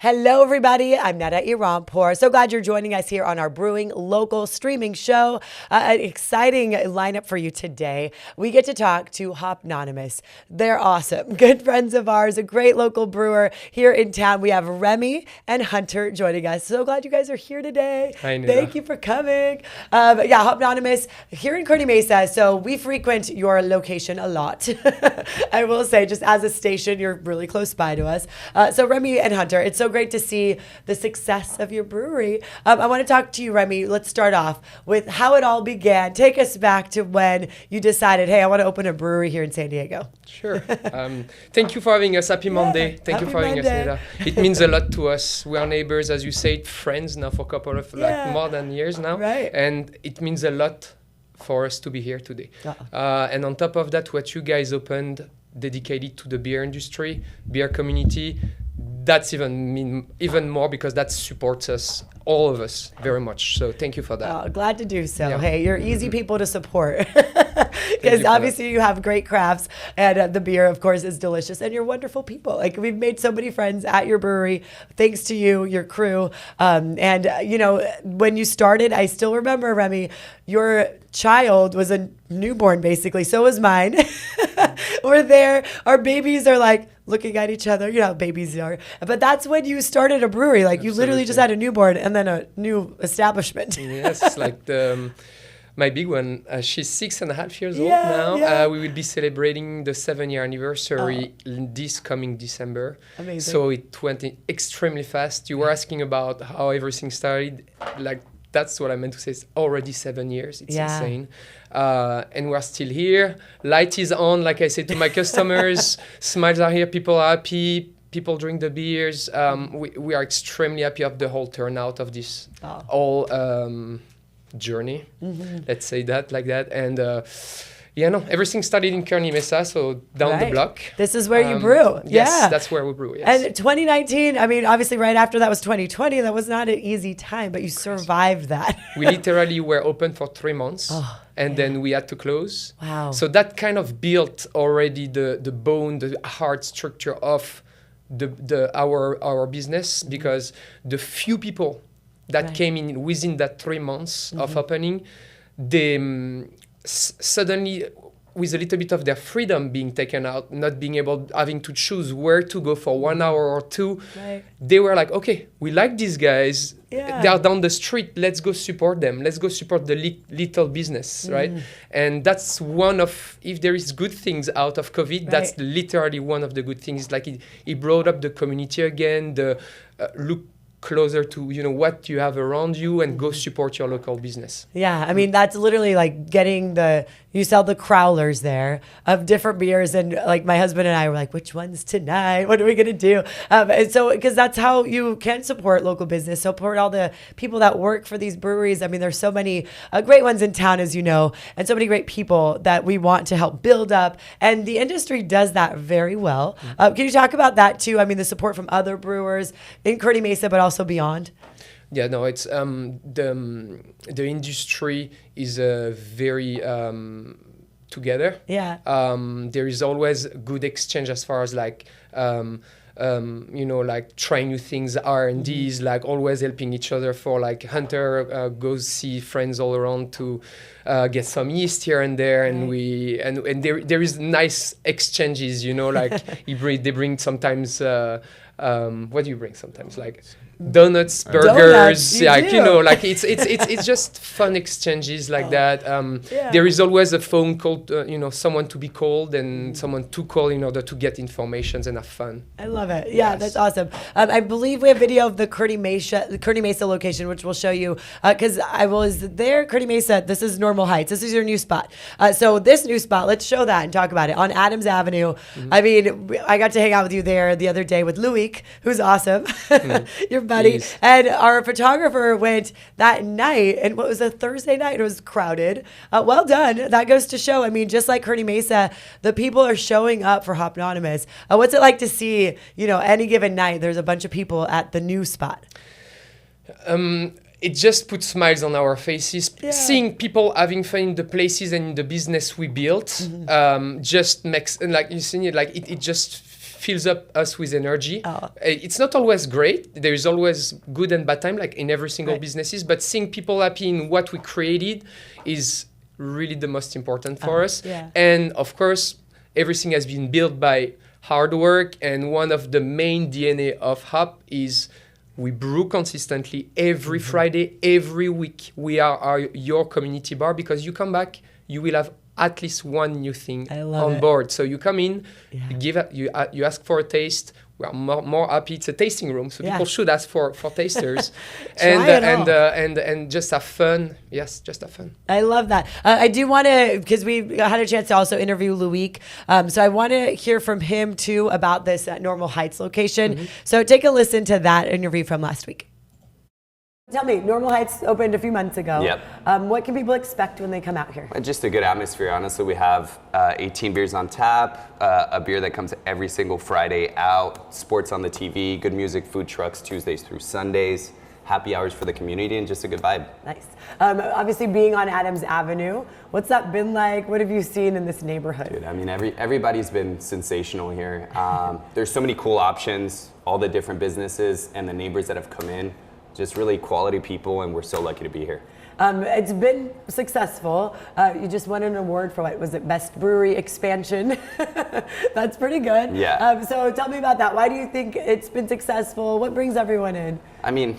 Hello, everybody. I'm Neda Iranpour. So glad you're joining us here on our Brewing Local streaming show. An exciting lineup for you today. We get to talk to Hopnonymous. They're awesome. Good friends of ours, a great local brewer here in town. We have Remy and Hunter joining us. So glad you guys are here today. Hi, Neda. Thank you for coming. Hopnonymous here in Kearney Mesa. So we frequent your location a lot. I will say, just as a station, you're really close by to us. So Remy and Hunter, it's so great to see the success of your brewery. I want to talk to you, Remy. Let's start off with how it all began. Take us back to when you decided, hey, I want to open a brewery here in San Diego. Sure. Thank you for having us. Happy Monday. Thank you for having us, Neda. It means a lot to us. We are neighbors, as you said, friends now for a couple of more than years now. Right. And it means a lot for us to be here today. And on top of that, what you guys opened dedicated to the beer industry, beer community, that's even more because that supports us, all of us, very much. So thank you for that. Glad to do so. Yeah. Hey, you're easy people to support because obviously you have great crafts and the beer, of course, is delicious and you're wonderful people. Like we've made so many friends at your brewery thanks to you, your crew. When you started, I still remember, Remy, your child was a newborn basically. So was mine. We're there. Our babies are like looking at each other. You know how babies are. But that's when you started a brewery. Like you literally just had a newborn and then a new establishment. Yes, like my big one, she's 6.5 years old now. Yeah. We will be celebrating the 7-year anniversary this coming December. Amazing. So it went extremely fast. You were asking about how everything started. Like that's what I meant to say. It's already 7 years. It's insane. And we're still here. Light is on, like I said to my customers. Smiles are here. People are happy. People drink the beers. We are extremely happy of the whole turnout of this journey. Let's say that like that. And everything started in Kearney Mesa, so down the block. This is where you brew. Yes, that's where we brew. Yes. And 2019, I mean, obviously right after that was 2020. That was not an easy time, but you survived that. We literally were open for 3 months. And then we had to close. Wow. So that kind of built already the bone, the hard structure of our business, because the few people that came in within that 3 months of opening, they suddenly, with a little bit of their freedom being taken out, not being able, having to choose where to go for 1 hour or two, they were like, okay, we like these guys. They are down the street. Let's go support them. Let's go support the little business, right? And that's one of, if there is good things out of COVID, that's literally one of the good things. Like it brought up the community again, the look closer to what you have around you and go support your local business. Yeah, I mean that's literally like getting you sell the crowlers there of different beers, and like my husband and I were like, which one's tonight? What are we gonna do? And so because that's how you can support local business, support all the people that work for these breweries. I mean, there's so many great ones in town, as you know, and so many great people that we want to help build up, and the industry does that very well. Can you talk about that too? I mean, the support from other brewers in Kearney Mesa, but also beyond. Yeah, no, it's the industry is very together. Yeah. There is always good exchange as far as like like trying new things, R&Ds, like always helping each other. For like Hunter goes see friends all around to get some yeast here and there, and and there is nice exchanges, like they bring sometimes. What do you bring sometimes? Like donuts, burgers, like it's just fun exchanges like that. There is always a phone call, someone to be called and someone to call in order to get information and have fun. I love it. Yeah, that's awesome. I believe we have video of the Kearney Mesa location, which we'll show you because I was there. Kearney Mesa. This is Normal Heights. This is your new spot. So this new spot, let's show that and talk about it on Adams Avenue. I mean, I got to hang out with you there the other day with Louis, who's awesome. Your buddy. Jeez. And our photographer went that night, and what was a Thursday night? It was crowded. Well done. That goes to show, I mean, just like Kearney Mesa, the people are showing up for Hopnonymous. What's it like to see, any given night, there's a bunch of people at the new spot? It just puts smiles on our faces. Yeah. Seeing people having fun in the places and in the business we built just makes, like you see it, like it just fills up us with energy. It's not always great. There is always good and bad time, like in every single businesses. But seeing people happy in what we created is really the most important for us. Yeah. And of course, everything has been built by hard work. And one of the main DNA of Hop is we brew consistently every Friday, every week. We are your community bar, because you come back, you will have at least one new thing on board. So you come in, you ask for a taste. We are more happy. It's a tasting room, so people should ask for tasters, and just have fun. Yes, just have fun. I love that. I do want to, because we had a chance to also interview Loic, so I want to hear from him too about this at Normal Heights location. So take a listen to that interview from last week. Tell me, Normal Heights opened a few months ago. Yep. What can people expect when they come out here? Just a good atmosphere, honestly. We have 18 beers on tap, a beer that comes every single Friday out, sports on the TV, good music, food trucks Tuesdays through Sundays, happy hours for the community, and just a good vibe. Nice. Obviously, being on Adams Avenue, what's that been like? What have you seen in this neighborhood? Dude, I mean, everybody's been sensational here. There's so many cool options, all the different businesses and the neighbors that have come in. Just really quality people, and we're so lucky to be here. It's been successful. You just won an award for, what was it, Best Brewery Expansion? That's pretty good. Yeah. So tell me about that. Why do you think it's been successful? What brings everyone in? I mean,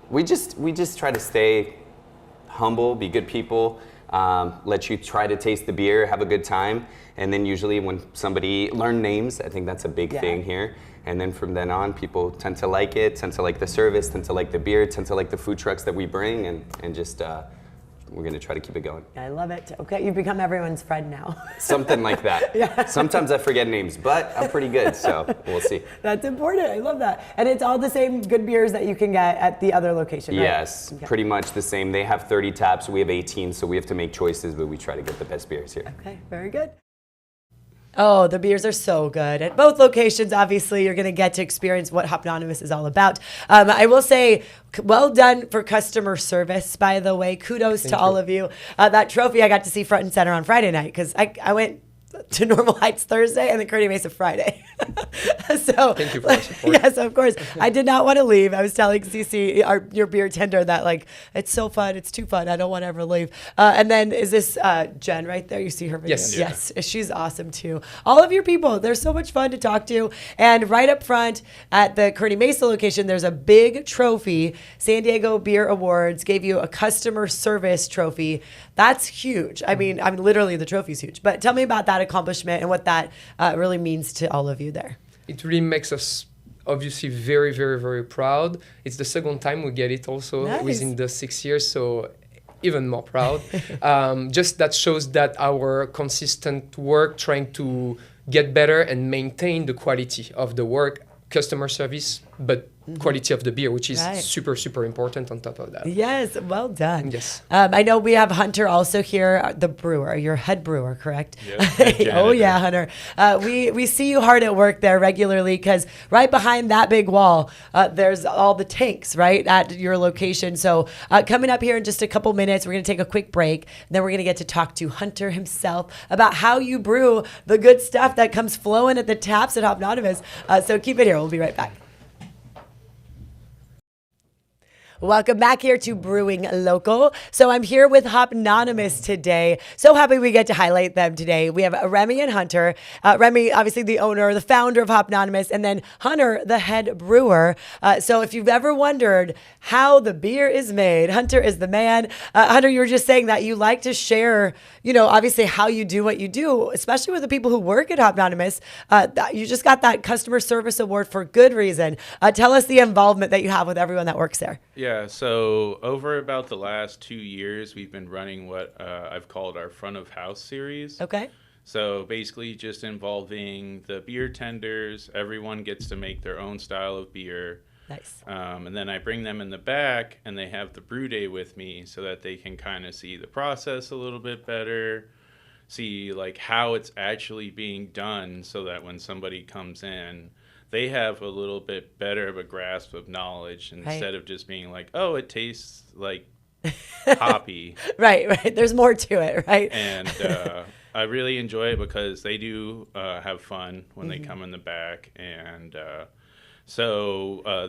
we just try to stay humble, be good people, let you try to taste the beer, have a good time, and then usually when somebody learn names, I think that's a big thing here. And then from then on, people tend to like it, tend to like the service, tend to like the beer, tend to like the food trucks that we bring, and just we're gonna try to keep it going. I love it. Okay, you've become everyone's friend now. Something like that. Sometimes I forget names, but I'm pretty good, so we'll see. That's important. I love that. And it's all the same good beers that you can get at the other location, right? Yes, pretty much the same. They have 30 taps, we have 18, so we have to make choices, but we try to get the best beers here. Okay, very good. Oh, the beers are so good. At both locations, obviously, you're going to get to experience what Hopnonymous is all about. I will say, well done for customer service, by the way. Kudos to all of you. That trophy I got to see front and center on Friday night, because I went to Normal Heights Thursday and then Kearny Mesa Friday. So thank you for your support. Yes, of course. I did not want to leave. I was telling Cece, your beer tender, that like, it's so fun. It's too fun. I don't want to ever leave. And then is this Jen right there? You see her video? Yes. Yes. She's awesome too. All of your people, they're so much fun to talk to. And right up front at the Kearny Mesa location, there's a big trophy. San Diego Beer Awards gave you a customer service trophy. That's huge. I mean, literally the trophy's huge. But tell me about that accomplishment and what that really means to all of you there. It really makes us obviously very, very, very proud. It's the second time we get it also within the 6 years, so even more proud. Just that shows that our consistent work trying to get better and maintain the quality of the work, customer service, but quality of the beer, which is super, super important on top of that. Yes, well done. Yes. I know we have Hunter also here, the brewer, your head brewer, correct? Yep. Oh yeah, Hunter. We see you hard at work there regularly, because right behind that big wall, there's all the tanks, right, at your location. So coming up here in just a couple minutes, we're going to take a quick break. Then we're going to get to talk to Hunter himself about how you brew the good stuff that comes flowing at the taps at Hopnonymous. So keep it here. We'll be right back. Welcome back here to Brewing Local. So I'm here with Hopnonymous today. So happy we get to highlight them today. We have Remy and Hunter. Remy, obviously the owner, the founder of Hopnonymous, and then Hunter, the head brewer. So if you've ever wondered how the beer is made, Hunter is the man. Hunter, you were just saying that you like to share, obviously how you do what you do, especially with the people who work at Hopnonymous. You just got that customer service award for good reason. Tell us the involvement that you have with everyone that works there. Yeah, so over about the last 2 years, we've been running what I've called our front of house series. Okay. So basically just involving the beer tenders. Everyone gets to make their own style of beer. Nice. And then I bring them in the back and they have the brew day with me so that they can kind of see the process a little bit better, see like how it's actually being done, so that when somebody comes in, they have a little bit better of a grasp of knowledge instead of just being like, oh, it tastes like hoppy. Right. There's more to it, right? And I really enjoy it because they do have fun when they come in the back. And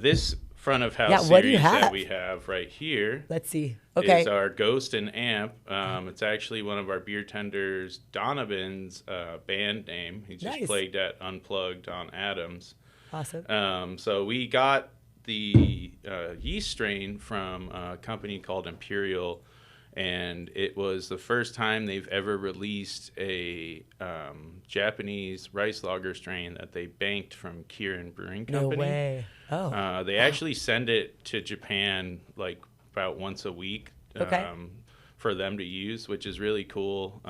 this front of house what do you series that have? we have right here Let's see. Okay. is our Ghost and Amp. It's actually one of our beer tenders, Donovan's band name. He just Nice. played at Unplugged on Adams. Awesome. So we got the yeast strain from a company called Imperial, and it was the first time they've ever released a Japanese rice lager strain that they banked from Kirin Brewing No Company. way. Oh. They actually send it to Japan like about once a week Okay. for them to use, which is really cool.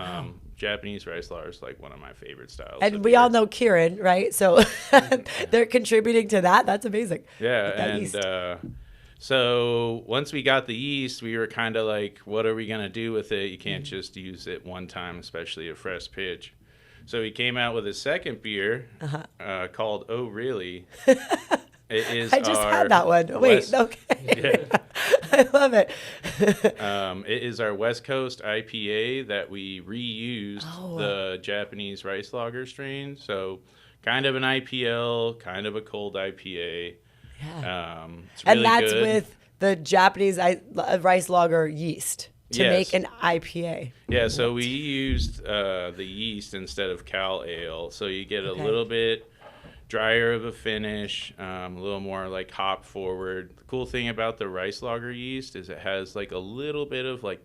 Japanese rice lager is like one of my favorite styles. And of we beer. all know Kieran, right? So they're contributing to that. That's amazing. Yeah, With that and yeast. so once we got the yeast, we were kind of like, what are we going to do with it? You can't just use it one time, especially a fresh pitch. So he came out with a second beer called Oh Really. It is I just our had that one. Wait, West- okay. Yeah. I love it. It is our West Coast IPA that we reused the Japanese rice lager strain. So kind of an IPL, kind of a cold IPA. Yeah. It's And really that's good. with the Japanese rice lager yeast to Yes. make an IPA. Yeah, so we used the yeast instead of Cal Ale. So you get a Okay. little bit drier of a finish, a little more like hop forward. The cool thing about the rice lager yeast is it has like a little bit of like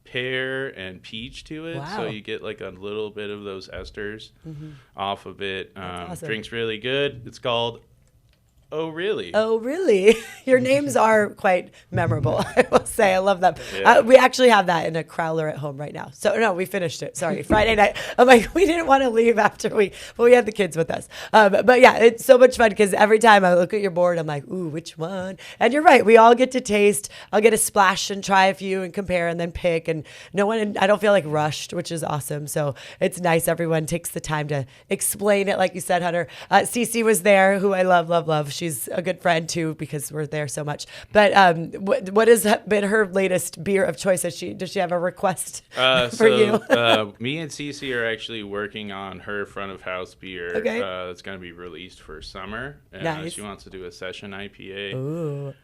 pear and peach to it. Wow. So you get like a little bit of those esters off of it. awesome. Drinks really good. It's called Oh Really? Oh, really? Your names are quite memorable, I will say. I love them. Yeah. We actually have that in a crowler at home right now. So, no, we finished it. Sorry. Friday night. I'm like, we didn't want to leave after but we had the kids with us. But yeah, it's so much fun because every time I look at your board, I'm like, ooh, which one? And you're right. We all get to taste. I'll get a splash and try a few and compare and then pick. And I don't feel like rushed, which is awesome. So it's nice. Everyone takes the time to explain it. Like you said, Hunter. Cece was there, who I love, love, love. She's a good friend too because we're there so much. But what has been her latest beer of choice? Does she have a request for you? Me and Cece are actually working on her front of house beer. Okay. That's going to be released for summer. Nice. She wants to do a session IPA. Ooh,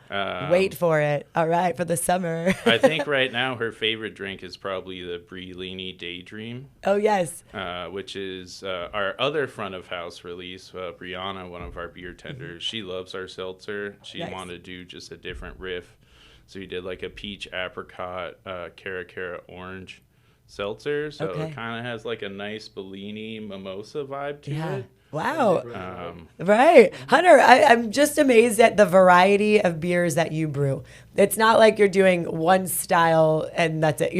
wait for it. All right, for the summer. I think right now her favorite drink is probably the Brillini Daydream, Oh yes. which is our other front of house release. Brianna, one of our beer tenders, she loves our seltzer. She Nice. wanted to do just a different riff. So we did like a peach apricot, cara orange seltzer. So Okay. it kind of has like a nice Bellini mimosa vibe to Yeah. it. Wow. Um, Right. Hunter, I'm just amazed at the variety of beers that you brew. It's not like you're doing one style and that's it.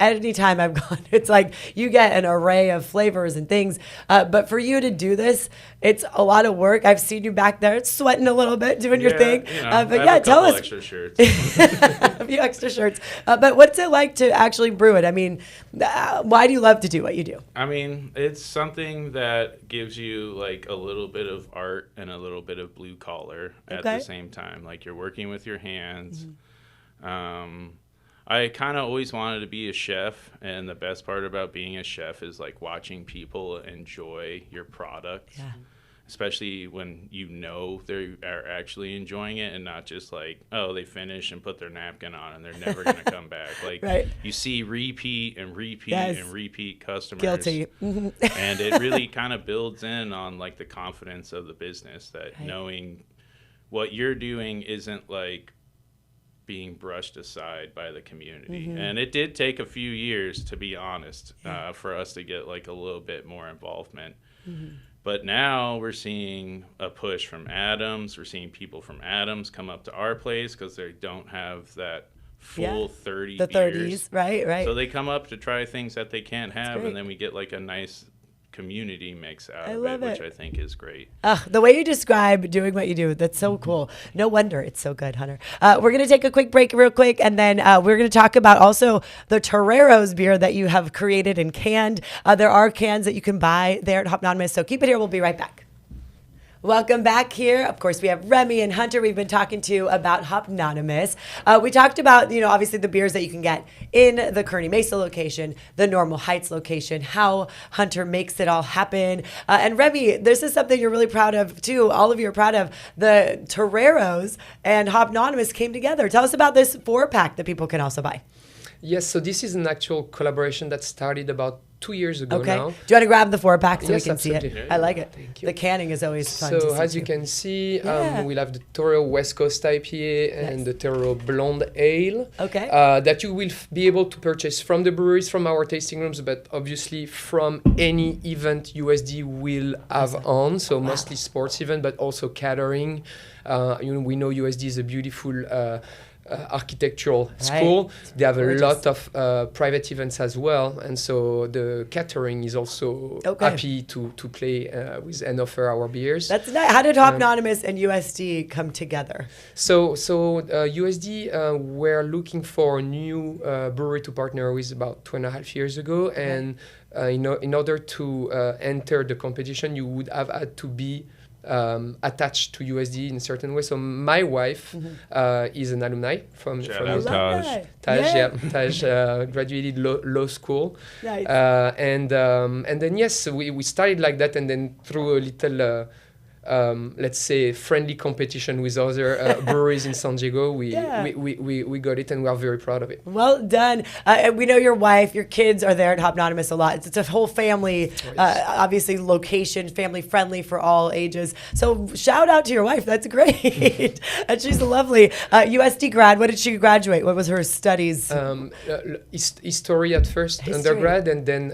Anytime I've gone, it's like you get an array of flavors and things. But for you to do this, it's a lot of work. I've seen you back there sweating a little bit, doing your thing. I But have yeah, a tell couple us. extra shirts. A few extra shirts. But what's it like to actually brew it? I mean, why do you love to do what you do? I mean, it's something that gives you like a little bit of art and a little bit of blue collar at Okay. the same time. Like you're working with your hands. I kind of always wanted to be a chef, and the best part about being a chef is like watching people enjoy your product. Yeah. Especially when you know they are actually enjoying it and not just like, oh, they finish and put their napkin on and they're never going to come back. Like Right. you see repeat and repeat Yes. and repeat customers. Guilty. And it really kind of builds in on like the confidence of the business that Right. knowing what you're doing isn't like being brushed aside by the community. And it did take a few years, to be honest, for us to get like a little bit more involvement. But now we're seeing a push from Adams. We're seeing people from Adams come up to our place because they don't have that full 30 The beers. 30s, right. So they come up to try things that they can't have, great. and then we get like a nice community mix out I of love it, which it. I think is great. The way you describe doing what you do, that's so cool. No wonder it's so good, Hunter. We're going to take a quick break real quick, and then we're going to talk about also the Toreros beer that you have created and canned. There are cans that you can buy there at Hopnonymous, so keep it here. We'll be right back. Welcome back here. Of course, we have Remy and Hunter we've been talking to about Hopnonymous. We talked about, obviously the beers that you can get in the Kearny Mesa location, the Normal Heights location, how Hunter makes it all happen. And Remy, this is something you're really proud of too. All of you are proud of. The Toreros and Hopnonymous came together. Tell us about this 4-pack that people can also buy. Yes, so this is an actual collaboration that started about 2 years ago now. Do you want to grab the 4-pack so Yes, we can see absolutely. it? I like it. Thank you. The canning is always fun to see. So as you too. can see, Yeah. we'll have the Toro West Coast IPA and Nice. the Toro Blonde Ale Okay. that you will be able to purchase from the breweries, from our tasting rooms, but obviously from any event USD will have on. So mostly sports event, but also catering. We know USD is a beautiful architectural school. They have Gorgeous. a lot of private events as well, and so the catering is also happy to play with and offer our beers. That's nice. How did Hopnonymous and USD come together? So USD were looking for a new brewery to partner with about 2.5 years ago, and in order to enter the competition, you would have had to be attached to USD in a certain way. So my wife is an alumni from Shout out USD. Taj. Taj graduated law school. Nice. And then yes, we started like that, and then through a little let's say friendly competition with other breweries in San Diego, we got it, and we are very proud of it. Well done. And we know your wife, your kids are there at Hopnonymous a lot. It's a whole family, obviously location, family friendly for all ages. So shout out to your wife. That's great. And she's lovely. USD grad. What did she graduate? What was her studies? History at first, History. undergrad, and then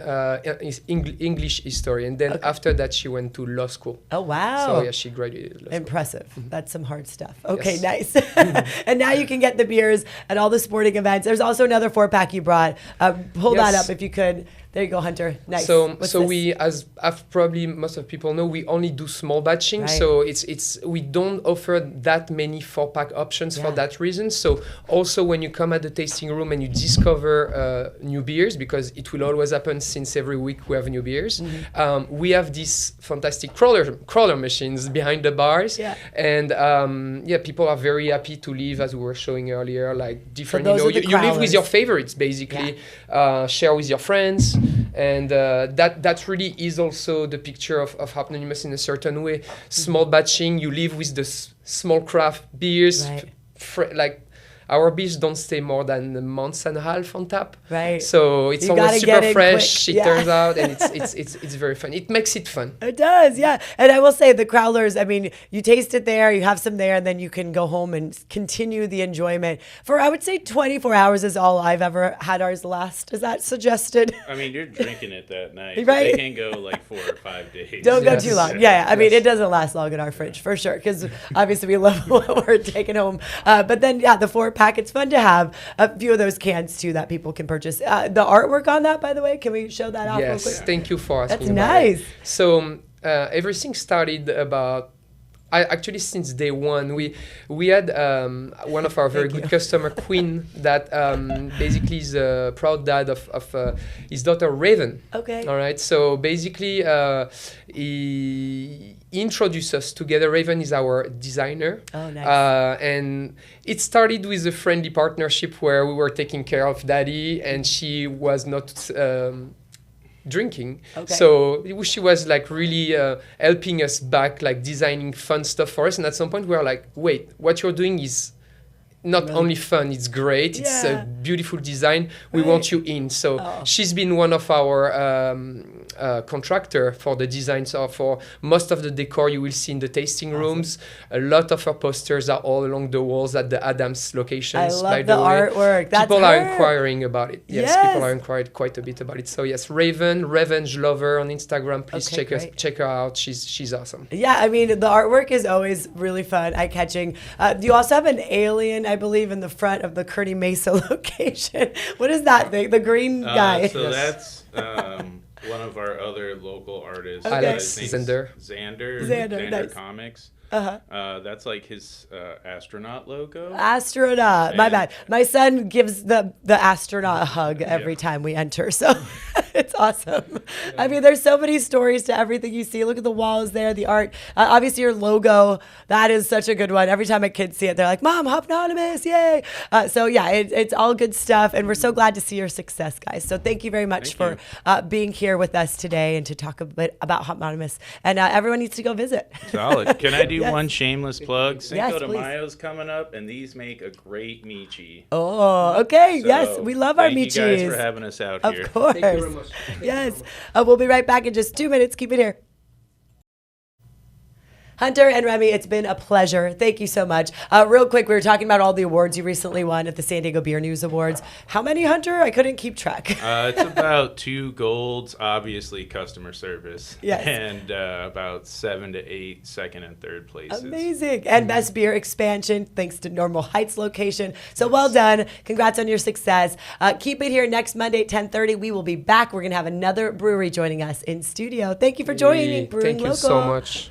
English history. And then after that, she went to law school. Oh, wow. So yeah, she graduated law school. Impressive. That's some hard stuff. Okay, Yes. nice. And now you can get the beers at all the sporting events. There's also another 4-pack you brought. Pull that Yes. up if you could. There you go, Hunter. Nice. So What's so this? we, as probably most of people know, we only do small batching. Right. So it's we don't offer that many 4-pack options for that reason. So also when you come at the tasting room and you discover new beers, because it will always happen since every week we have new beers, we have these fantastic crawler machines behind the bars. Yeah. And people are very happy to leave, as we were showing earlier, like different, those are the you live with your crawlers. favorites basically, share with your friends. And that really is also the picture of Hopnonymous in a certain way. Small batching, you live with the small craft beers. Right. Like our beers don't stay more than a month and a half on tap. Right. So it's You gotta always get super in fresh. quick. It Yeah. turns out, and it's very fun. It makes it fun. It does, yeah. And I will say the crowlers, I mean, you taste it there, you have some there, and then you can go home and continue the enjoyment. For, I would say 24 hours is all I've ever had ours last. Is that suggested? I mean, you're drinking it that night. Right. They can't go like 4 or 5 days. Don't go Yes. too long. Yeah, I mean, it doesn't last long in our fridge, for sure, because obviously we love what we're taking home. But then, yeah, the 4-pack, it's fun to have a few of those cans, too, that people can purchase. The artwork on that, by the way, can we show that off real Yes, quick? thank you for asking. That's about nice. it. So everything started about. Actually, since day one, we had one of our very good customer, Quinn, that basically is a proud dad of his daughter Raven. Okay. All right. So basically, he introduced us together. Raven is our designer. Oh, nice. And it started with a friendly partnership where we were taking care of Daddy, and she was not. Drinking. Okay. So she was like really helping us back, like designing fun stuff for us. And at some point we were like, wait, what you're doing is not only fun, it's great. It's Yeah. a beautiful design. We want you in. So she's been one of our contractor for the designs or for most of the decor you will see in the tasting rooms. A lot of her posters are all along the walls at the Adams locations. I love by the way. artwork. That's People are her. inquiring about it. Yes, Yes. people are inquiring quite a bit about it. So yes, Raven, Revenge Lover on Instagram. Please Okay, great. check her out. She's awesome. Yeah, I mean, the artwork is always really fun, eye-catching. You also have an alien, I believe, in the front of the Kearny Mesa location. What is that thing? The green guy. So Yes. that's one of our other local artists. Okay. Alex I think Zander. Xander nice. Comics. Uh-huh. That's like his astronaut logo. Astronaut. My And- bad. My son gives the astronaut a hug every time we enter. So It's awesome. I mean, there's so many stories to everything you see. Look at the walls there, the art. Obviously, your logo, that is such a good one. Every time my kids see it, they're like, Mom, Hopnonymous, yay. So yeah, it's all good stuff. And we're so glad to see your success, guys. So thank you very much for being here with us today and to talk a bit about Hopnonymous. And everyone needs to go visit. Solid. Can I do one shameless plug? Yes, Cinco de please. Mayo's coming up, and these make a great michi. Oh, okay. So, Yes, we love our Thank you michis. guys for having us out Of here. course. Thank you very much. Yes. We'll be right back in just 2 minutes. Keep it here. Hunter and Remy, it's been a pleasure. Thank you so much. Real quick, we were talking about all the awards you recently won at the San Diego Beer News Awards. How many, Hunter? I couldn't keep track. It's about 2 golds, obviously customer service, Yes. and about 7 to 8 second and third places. Amazing. And Best Beer Expansion, thanks to Normal Heights location. So well done. Congrats on your success. Keep it here next Monday at 10:30. We will be back. We're going to have another brewery joining us in studio. Thank you for joining Brewing Thank you Local. so much.